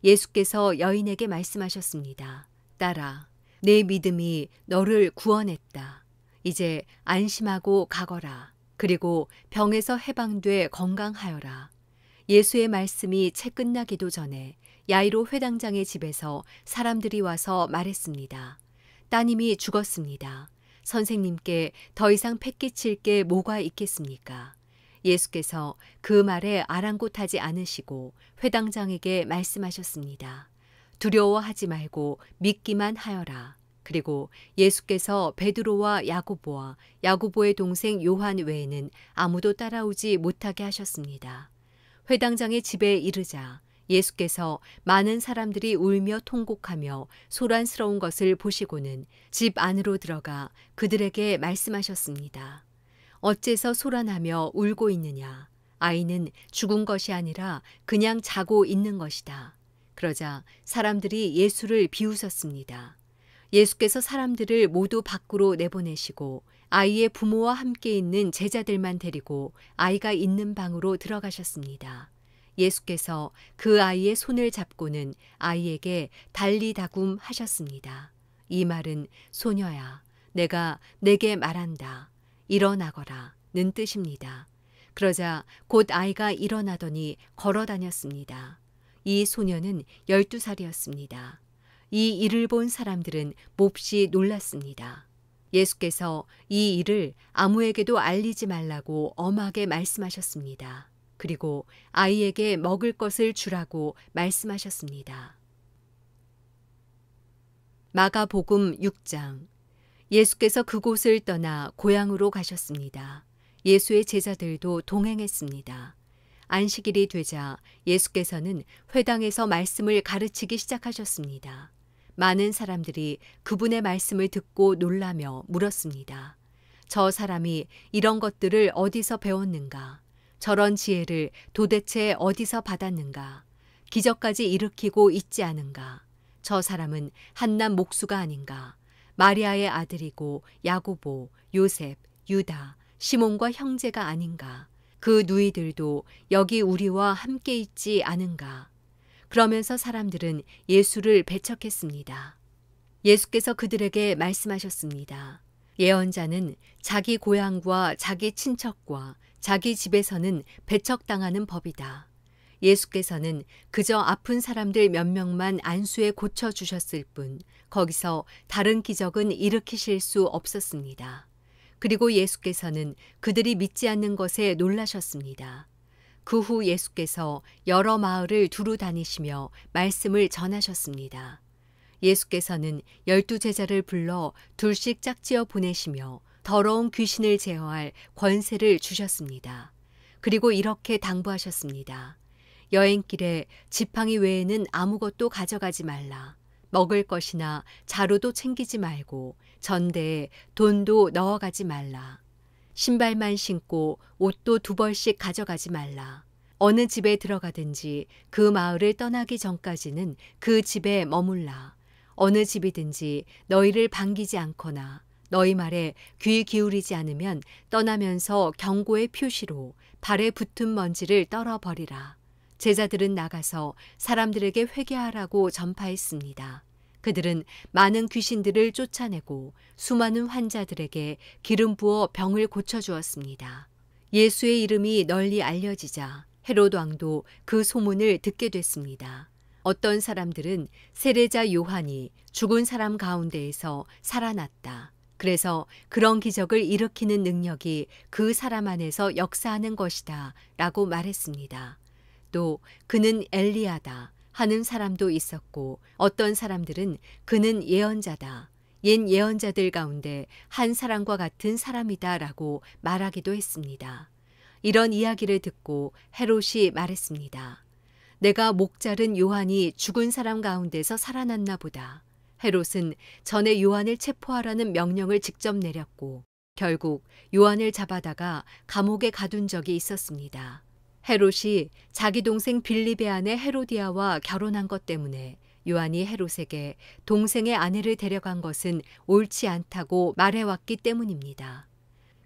예수께서 여인에게 말씀하셨습니다. 딸아, 내 믿음이 너를 구원했다. 이제 안심하고 가거라. 그리고 병에서 해방돼 건강하여라. 예수의 말씀이 채 끝나기도 전에 야이로 회당장의 집에서 사람들이 와서 말했습니다. 따님이 죽었습니다. 선생님께 더 이상 패끼칠 게 뭐가 있겠습니까? 예수께서 그 말에 아랑곳하지 않으시고 회당장에게 말씀하셨습니다. 두려워하지 말고 믿기만 하여라. 그리고 예수께서 베드로와 야고보와 야고보의 동생 요한 외에는 아무도 따라오지 못하게 하셨습니다. 회당장의 집에 이르자 예수께서 많은 사람들이 울며 통곡하며 소란스러운 것을 보시고는 집 안으로 들어가 그들에게 말씀하셨습니다. 어째서 소란하며 울고 있느냐? 아이는 죽은 것이 아니라 그냥 자고 있는 것이다. 그러자 사람들이 예수를 비웃었습니다. 예수께서 사람들을 모두 밖으로 내보내시고 아이의 부모와 함께 있는 제자들만 데리고 아이가 있는 방으로 들어가셨습니다. 예수께서 그 아이의 손을 잡고는 아이에게 달리다굼 하셨습니다. 이 말은 소녀야, 내가 내게 말한다. 일어나거라 는 뜻입니다. 그러자 곧 아이가 일어나더니 걸어 다녔습니다. 이 소녀는 12살이었습니다. 이 일을 본 사람들은 몹시 놀랐습니다. 예수께서 이 일을 아무에게도 알리지 말라고 엄하게 말씀하셨습니다. 그리고 아이에게 먹을 것을 주라고 말씀하셨습니다. 마가복음 6장. 예수께서 그곳을 떠나 고향으로 가셨습니다. 예수의 제자들도 동행했습니다. 안식일이 되자 예수께서는 회당에서 말씀을 가르치기 시작하셨습니다. 많은 사람들이 그분의 말씀을 듣고 놀라며 물었습니다. 저 사람이 이런 것들을 어디서 배웠는가? 저런 지혜를 도대체 어디서 받았는가? 기적까지 일으키고 있지 않은가? 저 사람은 한낱 목수가 아닌가? 마리아의 아들이고 야고보, 요셉, 유다, 시몬과 형제가 아닌가? 그 누이들도 여기 우리와 함께 있지 않은가? 그러면서 사람들은 예수를 배척했습니다. 예수께서 그들에게 말씀하셨습니다. 예언자는 자기 고향과 자기 친척과 자기 집에서는 배척당하는 법이다. 예수께서는 그저 아픈 사람들 몇 명만 안수에 고쳐주셨을 뿐 거기서 다른 기적은 일으키실 수 없었습니다. 그리고 예수께서는 그들이 믿지 않는 것에 놀라셨습니다. 그 후 예수께서 여러 마을을 두루 다니시며 말씀을 전하셨습니다. 예수께서는 12제자를 불러 둘씩 짝지어 보내시며 더러운 귀신을 제어할 권세를 주셨습니다. 그리고 이렇게 당부하셨습니다. 여행길에 지팡이 외에는 아무것도 가져가지 말라. 먹을 것이나 자루도 챙기지 말고 전대에 돈도 넣어가지 말라. 신발만 신고 옷도 2벌씩 가져가지 말라. 어느 집에 들어가든지 그 마을을 떠나기 전까지는 그 집에 머물라. 어느 집이든지 너희를 반기지 않거나 너희 말에 귀 기울이지 않으면 떠나면서 경고의 표시로 발에 붙은 먼지를 떨어버리라. 제자들은 나가서 사람들에게 회개하라고 전파했습니다. 그들은 많은 귀신들을 쫓아내고 수많은 환자들에게 기름 부어 병을 고쳐주었습니다. 예수의 이름이 널리 알려지자 헤롯 왕도 그 소문을 듣게 됐습니다. 어떤 사람들은 세례자 요한이 죽은 사람 가운데에서 살아났다. 그래서 그런 기적을 일으키는 능력이 그 사람 안에서 역사하는 것이다 라고 말했습니다. 또 그는 엘리야다 하는 사람도 있었고 어떤 사람들은 그는 예언자다. 옛 예언자들 가운데 한 사람과 같은 사람이다 라고 말하기도 했습니다. 이런 이야기를 듣고 헤롯이 말했습니다. 내가 목 자른 요한이 죽은 사람 가운데서 살아났나 보다. 헤롯은 전에 요한을 체포하라는 명령을 직접 내렸고 결국 요한을 잡아다가 감옥에 가둔 적이 있었습니다. 헤롯이 자기 동생 빌립의 아내 헤로디아와 결혼한 것 때문에 요한이 헤롯에게 동생의 아내를 데려간 것은 옳지 않다고 말해왔기 때문입니다.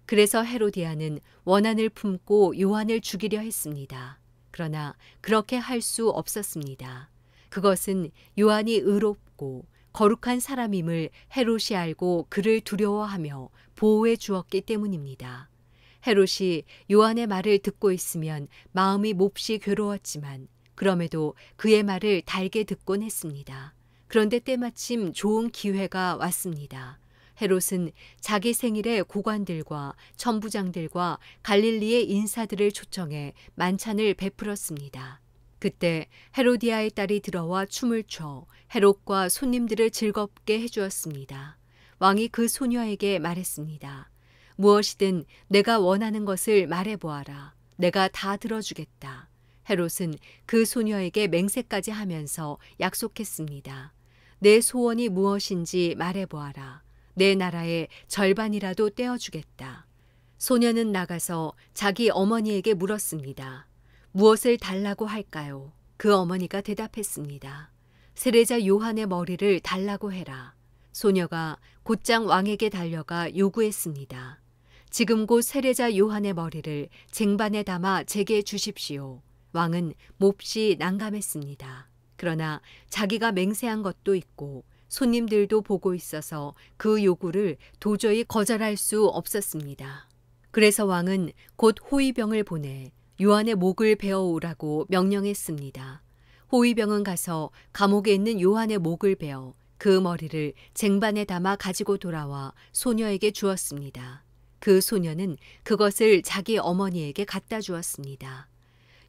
그래서 헤로디아는 원한을 품고 요한을 죽이려 했습니다. 그러나 그렇게 할 수 없었습니다. 그것은 요한이 의롭고 거룩한 사람임을 헤롯이 알고 그를 두려워하며 보호해 주었기 때문입니다. 헤롯이 요한의 말을 듣고 있으면 마음이 몹시 괴로웠지만 그럼에도 그의 말을 달게 듣곤 했습니다. 그런데 때마침 좋은 기회가 왔습니다. 헤롯은 자기 생일에 고관들과 천부장들과 갈릴리의 인사들을 초청해 만찬을 베풀었습니다. 그때 헤로디아의 딸이 들어와 춤을 춰 헤롯과 손님들을 즐겁게 해주었습니다. 왕이 그 소녀에게 말했습니다. 무엇이든 내가 원하는 것을 말해보아라. 내가 다 들어주겠다. 헤롯은 그 소녀에게 맹세까지 하면서 약속했습니다. 내 소원이 무엇인지 말해보아라. 내 나라의 절반이라도 떼어주겠다. 소녀는 나가서 자기 어머니에게 물었습니다. 무엇을 달라고 할까요? 그 어머니가 대답했습니다. 세례자 요한의 머리를 달라고 해라. 소녀가 곧장 왕에게 달려가 요구했습니다. 지금 곧 세례자 요한의 머리를 쟁반에 담아 제게 주십시오. 왕은 몹시 난감했습니다. 그러나 자기가 맹세한 것도 있고 손님들도 보고 있어서 그 요구를 도저히 거절할 수 없었습니다. 그래서 왕은 곧 호위병을 보내 요한의 목을 베어오라고 명령했습니다. 호위병은 가서 감옥에 있는 요한의 목을 베어 그 머리를 쟁반에 담아 가지고 돌아와 소녀에게 주었습니다. 그 소녀는 그것을 자기 어머니에게 갖다 주었습니다.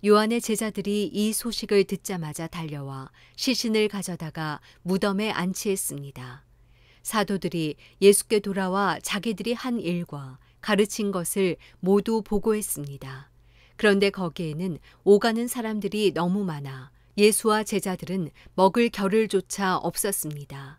요한의 제자들이 이 소식을 듣자마자 달려와 시신을 가져다가 무덤에 안치했습니다. 사도들이 예수께 돌아와 자기들이 한 일과 가르친 것을 모두 보고했습니다. 그런데 거기에는 오가는 사람들이 너무 많아 예수와 제자들은 먹을 겨를조차 없었습니다.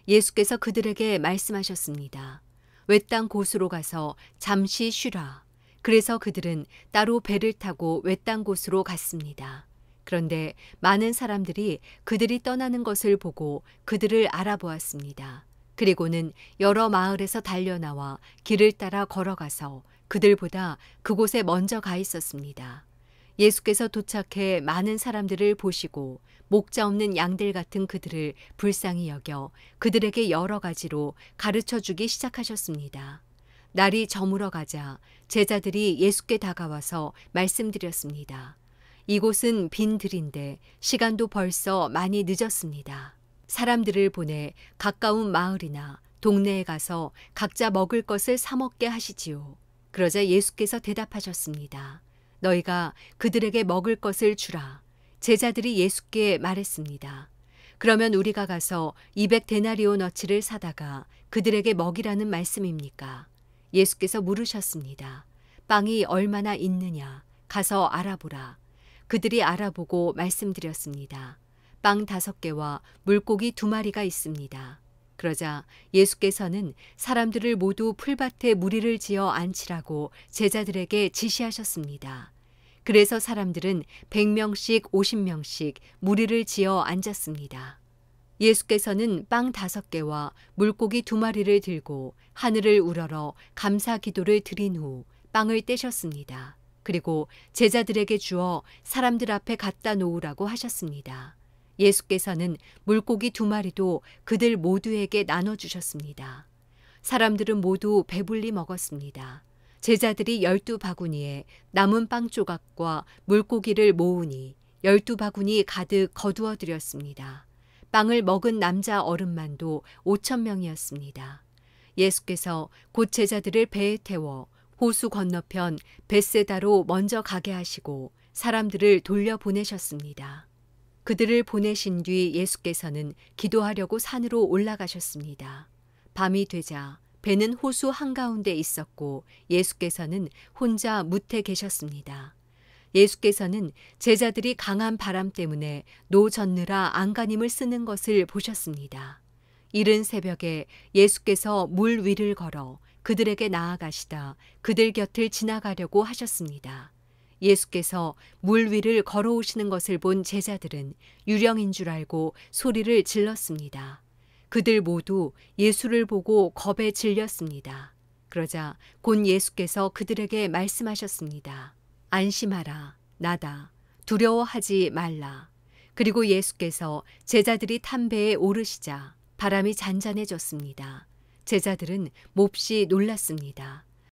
예수께서 그들에게 말씀하셨습니다. 외땅 곳으로 가서 잠시 쉬라. 그래서 그들은 따로 배를 타고 외딴 곳으로 갔습니다. 그런데 많은 사람들이 그들이 떠나는 것을 보고 그들을 알아보았습니다. 그리고는 여러 마을에서 달려나와 길을 따라 걸어가서 그들보다 그곳에 먼저 가 있었습니다. 예수께서 도착해 많은 사람들을 보시고 목자 없는 양들 같은 그들을 불쌍히 여겨 그들에게 여러 가지로 가르쳐 주기 시작하셨습니다. 날이 저물어 가자 제자들이 예수께 다가와서 말씀드렸습니다. 이곳은 빈 들인데 시간도 벌써 많이 늦었습니다. 사람들을 보내 가까운 마을이나 동네에 가서 각자 먹을 것을 사 먹게 하시지요. 그러자 예수께서 대답하셨습니다. 너희가 그들에게 먹을 것을 주라. 제자들이 예수께 말했습니다. 그러면 우리가 가서 200데나리오너치를 사다가 그들에게 먹이라는 말씀입니까? 예수께서 물으셨습니다. 빵이 얼마나 있느냐? 가서 알아보라. 그들이 알아보고 말씀드렸습니다. 빵 5개와 물고기 2마리가 있습니다. 그러자 예수께서는 사람들을 모두 풀밭에 무리를 지어 앉히라고 제자들에게 지시하셨습니다. 그래서 사람들은 100명씩 50명씩 무리를 지어 앉았습니다. 예수께서는 빵 5개와 물고기 2마리를 들고 하늘을 우러러 감사 기도를 드린 후 빵을 떼셨습니다. 그리고 제자들에게 주어 사람들 앞에 갖다 놓으라고 하셨습니다. 예수께서는 물고기 2마리도 그들 모두에게 나눠주셨습니다. 사람들은 모두 배불리 먹었습니다. 제자들이 12바구니에 남은 빵 조각과 물고기를 모으니 12바구니 가득 거두어 드렸습니다. 빵을 먹은 남자 어른만도 5,000명이었습니다. 예수께서 곧 제자들을 배에 태워 호수 건너편 벳세다로 먼저 가게 하시고 사람들을 돌려보내셨습니다. 그들을 보내신 뒤 예수께서는 기도하려고 산으로 올라가셨습니다. 밤이 되자 배는 호수 한가운데 있었고 예수께서는 혼자 뭇에 계셨습니다. 예수께서는 제자들이 강한 바람 때문에 노 젓느라 안간힘을 쓰는 것을 보셨습니다. 이른 새벽에 예수께서 물 위를 걸어 그들에게 나아가시다 그들 곁을 지나가려고 하셨습니다. 예수께서 물 위를 걸어오시는 것을 본 제자들은 유령인 줄 알고 소리를 질렀습니다. 그들 모두 예수를 보고 겁에 질렸습니다. 그러자 곧 예수께서 그들에게 말씀하셨습니다. 안심하라, 나다. 두려워하지 말라. 그리고 예수께서 제자들이 탄 배에 오르시자 바람이 잔잔해졌습니다. 제자들은 몹시 놀랐습니다.